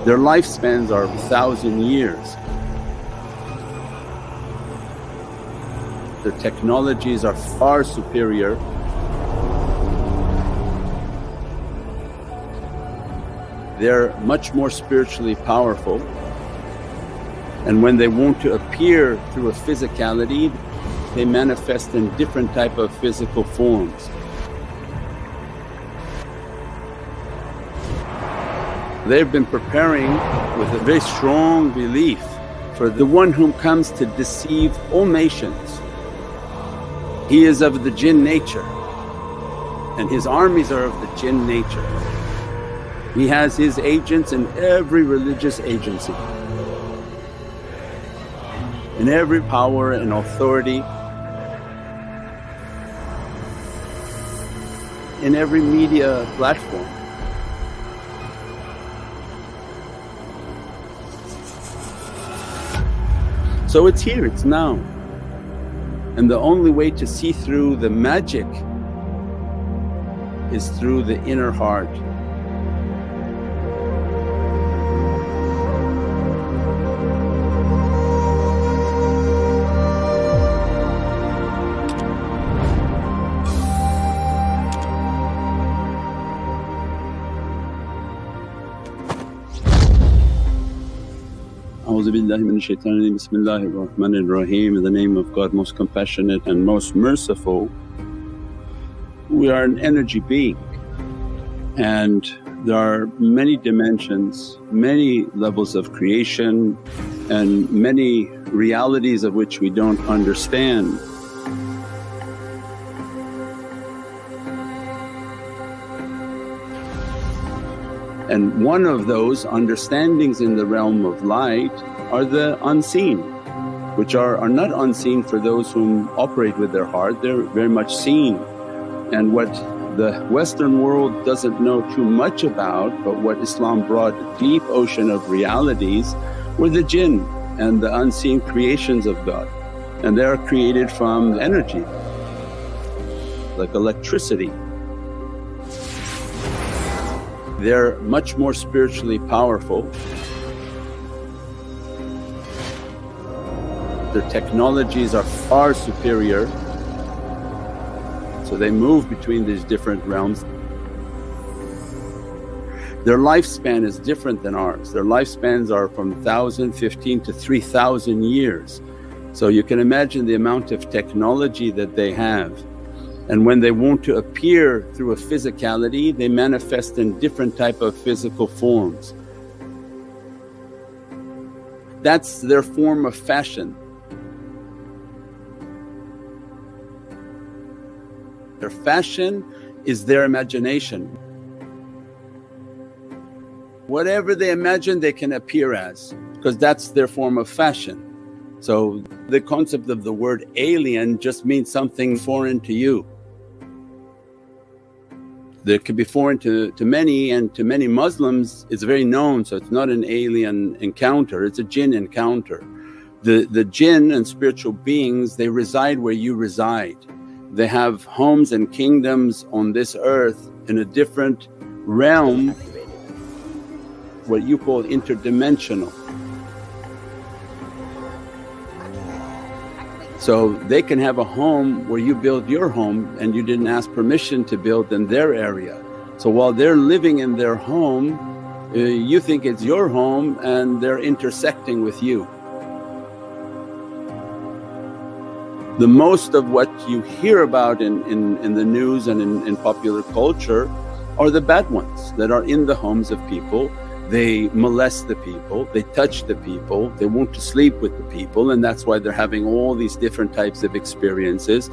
Their lifespans are 1,000 years. Their technologies are far superior. They're much more spiritually powerful, and when they want to appear through a physicality, they manifest in different type of physical forms. They've been preparing with a very strong belief for the one whom comes to deceive all nations. He is of the Jinn nature and his armies are of the Jinn nature. He has his agents in every religious agency, in every power and authority, in every media platform. So it's here, it's now. And the only way to see through the magic is through the inner heart. A'udhu billahi minash shaitanir rajeem. Bismillahir Rahmanir Rahim. In the name of God, most compassionate and most merciful. We are an energy being and there are many dimensions, many levels of creation and many realities of which we don't understand. And one of those understandings in the realm of light are the unseen, which are not unseen for those whom operate with their heart, they're very much seen. And what the Western world doesn't know too much about, but what Islam brought a deep ocean of realities, were the Jinn and the unseen creations of God. And they are created from energy like electricity. They're much more spiritually powerful. Their technologies are far superior, so they move between these different realms. Their lifespan is different than ours. Their lifespans are from 1,000, 15 to 3,000 years. So you can imagine the amount of technology that they have. And when they want to appear through a physicality, they manifest in different type of physical forms. That's their form of fashion. Their fashion is their imagination. Whatever they imagine they can appear as, because that's their form of fashion. So the concept of the word alien just means something foreign to you. That could be foreign to many, and to many Muslims it's very known, so it's not an alien encounter, it's a Jinn encounter. The Jinn and spiritual beings, they reside where you reside. They have homes and kingdoms on this earth in a different realm, what you call interdimensional. So they can have a home where you build your home and you didn't ask permission to build in their area. So while they're living in their home, you think it's your home and they're intersecting with you. The most of what you hear about in the news and in popular culture are the bad ones that are in the homes of people. They molest the people, they touch the people, they want to sleep with the people, and that's why they're having all these different types of experiences.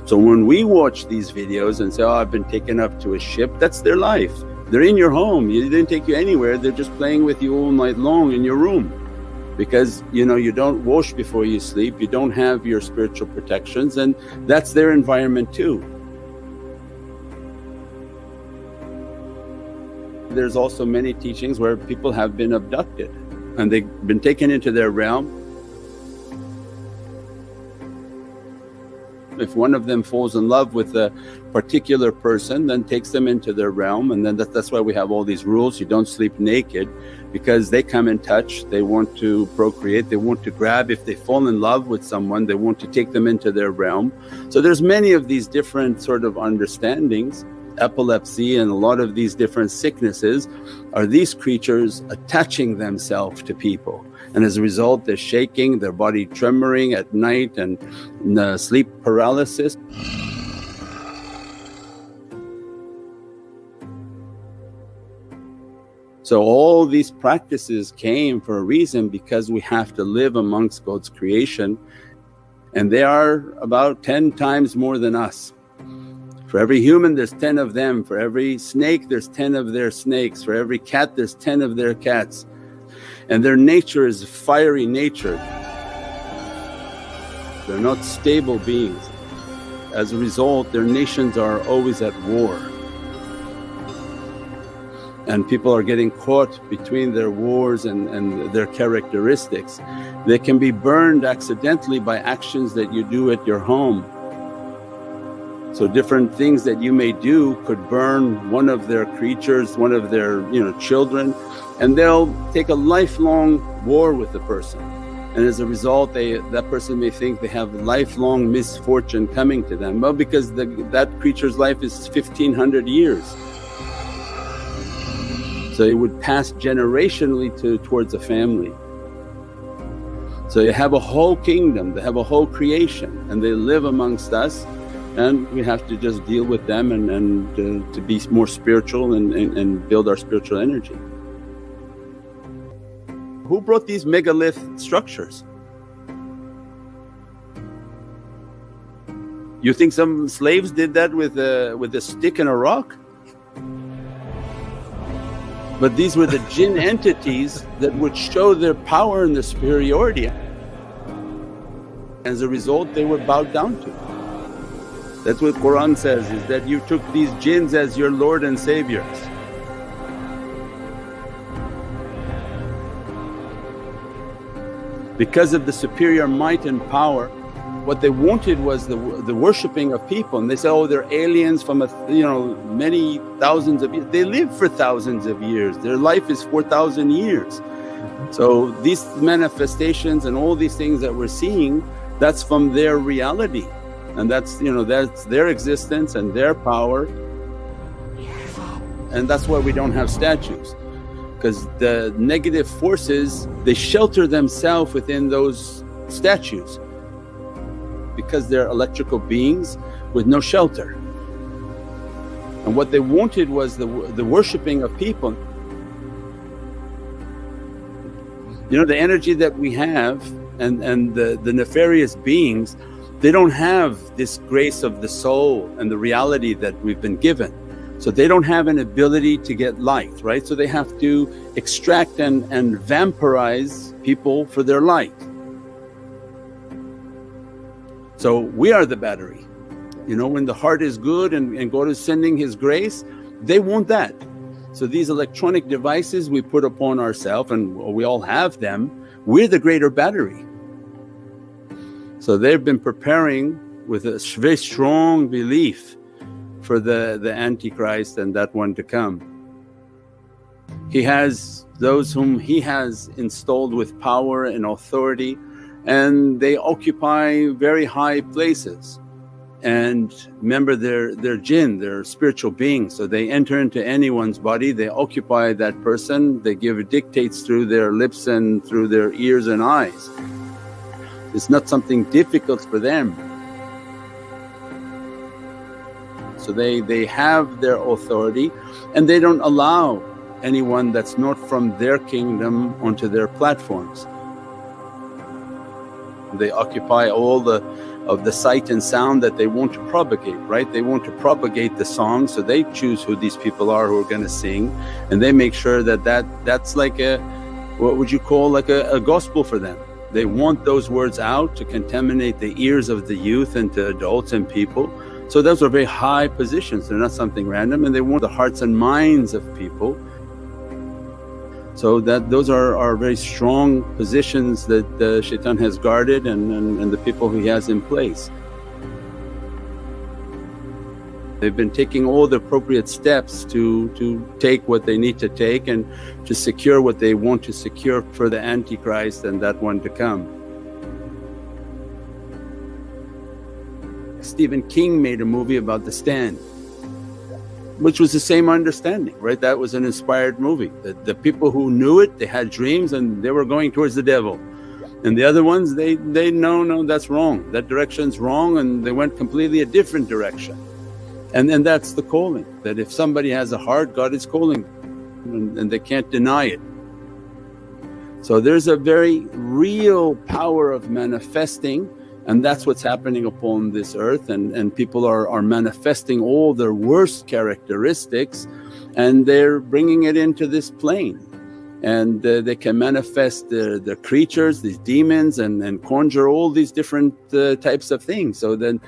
So when we watch these videos and say, oh, I've been taken up to a ship, that's their life. They're in your home, they didn't take you anywhere, they're just playing with you all night long in your room. Because you don't wash before you sleep, you don't have your spiritual protections, and that's their environment too. There's also many teachings where people have been abducted and they've been taken into their realm If one of them falls in love with a particular person, then takes them into their realm, and then that's why we have all these rules. You don't sleep naked because they come in touch, they want to procreate, they want to grab. If they fall in love with someone, they want to take them into their realm. So there's many of these different sort of understandings. Epilepsy and a lot of these different sicknesses are these creatures attaching themselves to people, and as a result they're shaking, their body tremoring at night and sleep paralysis. So all these practices came for a reason, because we have to live amongst God's creation, and they are about 10 times more than us. For every human there's 10 of them, for every snake there's 10 of their snakes, for every cat there's 10 of their cats. And their nature is fiery nature. They're not stable beings. As a result, their nations are always at war. And people are getting caught between their wars and their characteristics. They can be burned accidentally by actions that you do at your home. So different things that you may do could burn one of their creatures, one of their children, and they'll take a lifelong war with the person. And as a result that person may think they have lifelong misfortune coming to them. Well, because that creature's life is 1500 years. So it would pass generationally towards a family. So you have a whole kingdom, they have a whole creation, and they live amongst us. And we have to just deal with them and to be more spiritual and build our spiritual energy. Who brought these megalith structures? You think some slaves did that with a stick and a rock? But these were the jinn entities that would show their power and their superiority. As a result, they were bowed down to. That's what Qur'an says, is that you took these jinns as your Lord and Saviors. Because of the superior might and power, what they wanted was the worshipping of people, and they say, oh, they're aliens from many thousands of years. They live for thousands of years, their life is 4,000 years. So these manifestations and all these things that we're seeing, that's from their reality. And that's their existence and their power, and that's why we don't have statues, because the negative forces, they shelter themselves within those statues, because they're electrical beings with no shelter. And what they wanted was the worshipping of people. The energy that we have and the nefarious beings, they don't have this grace of the soul and the reality that we've been given. So they don't have an ability to get light, right? So they have to extract and vampirize people for their light. So we are the battery. When the heart is good and God is sending His grace, they want that. So these electronic devices we put upon ourselves, and we all have them, we're the greater battery. So they've been preparing with a very strong belief for the Antichrist and that one to come. He has those whom He has installed with power and authority, and they occupy very high places. And remember, they're jinn, they're spiritual beings, so they enter into anyone's body, they occupy that person, they give dictates through their lips and through their ears and eyes. It's not something difficult for them. So they have their authority, and they don't allow anyone that's not from their kingdom onto their platforms. They occupy all of the sight and sound that they want to propagate, right? They want to propagate the song, so they choose who these people are who are going to sing, and they make sure that's like what would you call like a gospel for them. They want those words out to contaminate the ears of the youth and to adults and people. So those are very high positions, they're not something random, and they want the hearts and minds of people. So those are very strong positions that the shaitan has guarded and the people he has in place. They've been taking all the appropriate steps to take what they need to take and to secure what they want to secure for the Antichrist and that one to come. Stephen King made a movie about The Stand, which was the same understanding, right? That was an inspired movie. The people who knew it, they had dreams and they were going towards the devil. And the other ones, they no, that's wrong, that direction's wrong, and they went completely a different direction. And that's the calling, that if somebody has a heart, God is calling and they can't deny it. So there's a very real power of manifesting, and that's what's happening upon this earth, and people are manifesting all their worst characteristics and they're bringing it into this plane. And they can manifest the creatures, these demons, and conjure all these different types of things. So then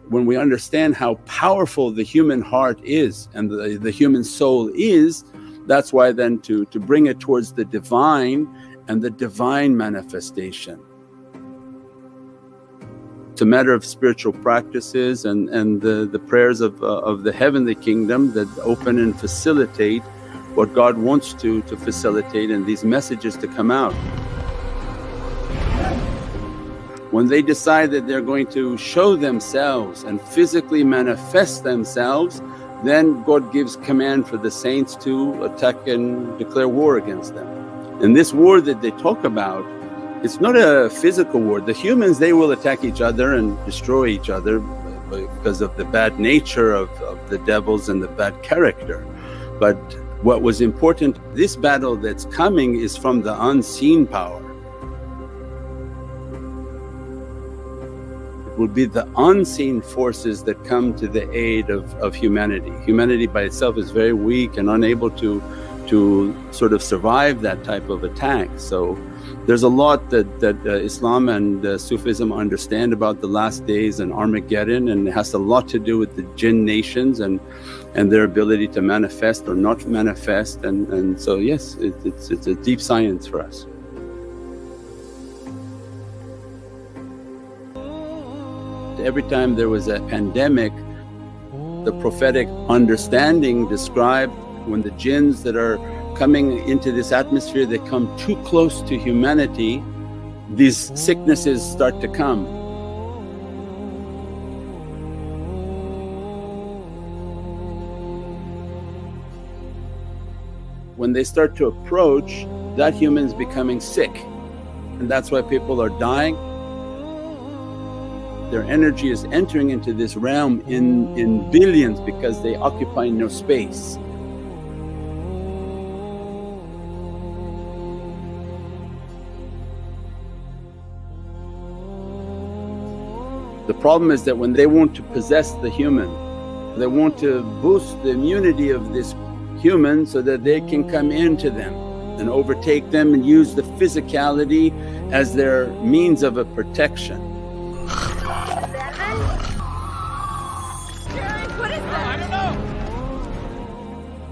when we understand how powerful the human heart is and the human soul is, that's why then to bring it towards the divine and the divine manifestation. It's a matter of spiritual practices and the prayers of the heavenly kingdom that open and facilitate what God wants to facilitate and these messages to come out. When they decide that they're going to show themselves and physically manifest themselves, then God gives command for the saints to attack and declare war against them. And this war that they talk about, it's not a physical war. The humans, they will attack each other and destroy each other because of the bad nature of the devils and the bad character. But what was important, this battle that's coming is from the unseen power. It will be the unseen forces that come to the aid of humanity. Humanity by itself is very weak and unable to sort of survive that type of attack. So there's a lot that Islam and Sufism understand about the last days and Armageddon, and it has a lot to do with the Jinn nations and their ability to manifest or not manifest, and so yes, it's a deep science for us. Every time there was a pandemic, the prophetic understanding described when the jinns that are coming into this atmosphere, they come too close to humanity, these sicknesses start to come. When they start to approach, that human's becoming sick, and that's why people are dying. Their energy is entering into this realm in billions because they occupy no space. The problem is that when they want to possess the human, they want to boost the immunity of this human so that they can come into them and overtake them and use the physicality as their means of a protection.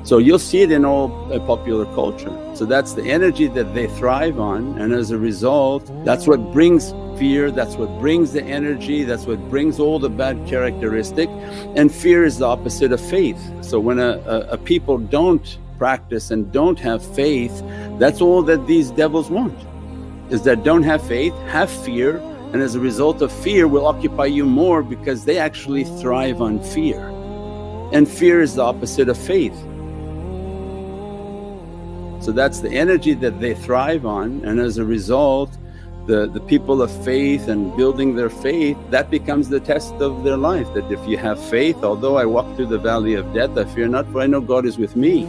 So you'll see it in all popular culture. So that's the energy that they thrive on, and as a result that's what brings fear, that's what brings the energy, that's what brings all the bad characteristic. And fear is the opposite of faith. So when a people don't practice and don't have faith, that's all that these devils want, is that don't have faith, have fear, and as a result of fear will occupy you more because they actually thrive on fear. And fear is the opposite of faith. So that's the energy that they thrive on, and as a result the people of faith and building their faith, that becomes the test of their life, that if you have faith, although I walk through the valley of death I fear not, for I know God is with me.